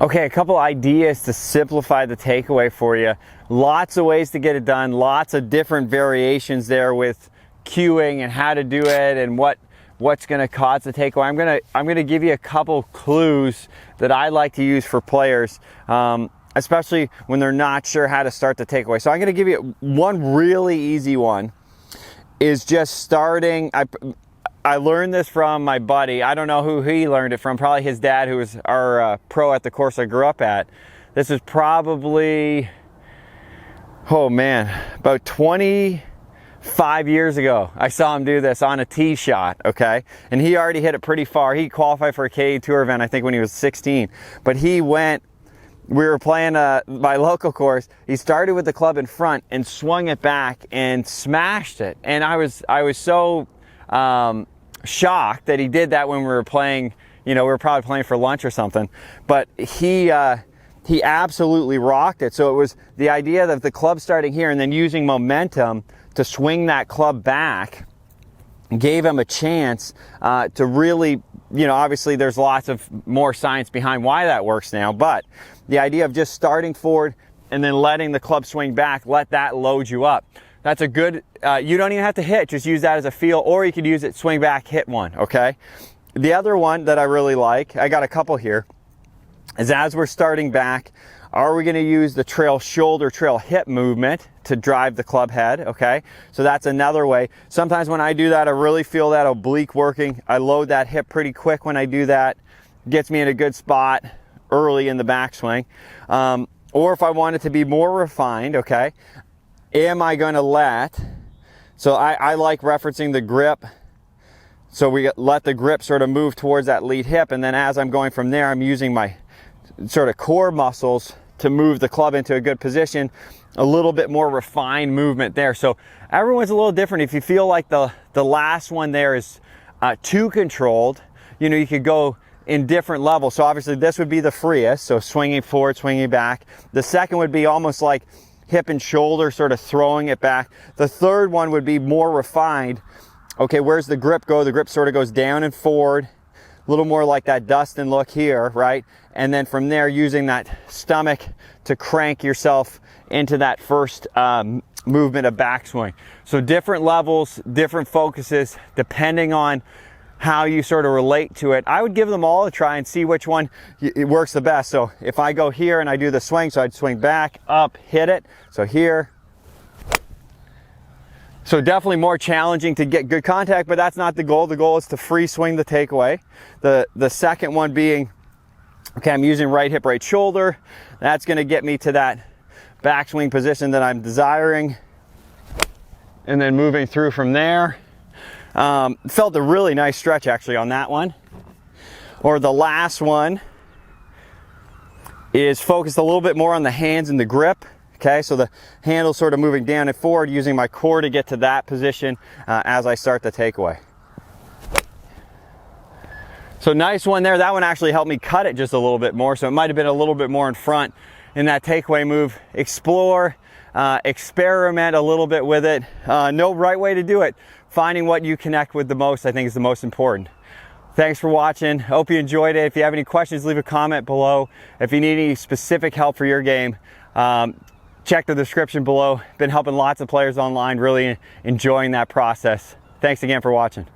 Okay, a couple ideas to simplify the takeaway for you. Lots of ways to get it done, lots of different variations there with cueing and how to do it and what's going to cause the takeaway. I'm going to give you a couple clues that I like to use for players, especially when they're not sure how to start the takeaway. So I'm going to give you one really easy one, is just starting. I learned this from my buddy. I don't know who he learned it from, probably his dad, who was our pro at the course I grew up at. This is probably, oh man, about 25 years ago. I saw him do this on a tee shot, okay? And he already hit it pretty far. He qualified for a KA Tour event, I think, when he was 16. But he went, we were playing my local course. He started with the club in front and swung it back and smashed it. And I was so shocked that he did that when we were playing, you know, we were probably playing for lunch or something. But he absolutely rocked it. So it was the idea that the club starting here and then using momentum to swing that club back gave him a chance to really, you know, obviously there's lots of more science behind why that works now, but the idea of just starting forward and then letting the club swing back, let that load you up. That's a good, you don't even have to hit, just use that as a feel, or you could use it, swing back, hit one, okay? The other one that I really like, I got a couple here, is as we're starting back, are we gonna use the trail shoulder, trail hip movement to drive the club head, okay? So that's another way. Sometimes when I do that, I really feel that oblique working. I load that hip pretty quick when I do that. Gets me in a good spot early in the backswing. Or if I want it to be more refined, okay, am I gonna so I like referencing the grip. So we let the grip sort of move towards that lead hip, and then as I'm going from there, I'm using my sort of core muscles to move the club into a good position, a little bit more refined movement there. So everyone's a little different. If you feel like the last one there is too controlled, you know, you could go in different levels. So obviously this would be the freest, so swinging forward, swinging back. The second would be almost like hip and shoulder, sort of throwing it back. The third one would be more refined. Okay, where's the grip go? The grip sort of goes down and forward, a little more like that Dustin look here, right? And then from there, using that stomach to crank yourself into that first movement of backswing. So different levels, different focuses, depending on how you sort of relate to it. I would give them all a try and see which one it works the best. So if I go here and I do the swing, so I'd swing back, up, hit it. So here. So definitely more challenging to get good contact, but that's not the goal. The goal is to free swing the takeaway. The second one being, okay, I'm using right hip, right shoulder. That's gonna get me to that backswing position that I'm desiring. And then moving through from there. Felt a really nice stretch actually on that one. Or the last one is focused a little bit more on the hands and the grip. Okay, so the handle sort of moving down and forward, using my core to get to that position as I start the takeaway. So nice one there. That one actually helped me cut it just a little bit more, so it might have been a little bit more in front in that takeaway move. Explore, experiment a little bit with it. No right way to do it. Finding what you connect with the most, I think, is the most important. Thanks for watching. Hope you enjoyed it. If you have any questions, leave a comment below. If you need any specific help for your game, check the description below. Been helping lots of players online, really enjoying that process. Thanks again for watching.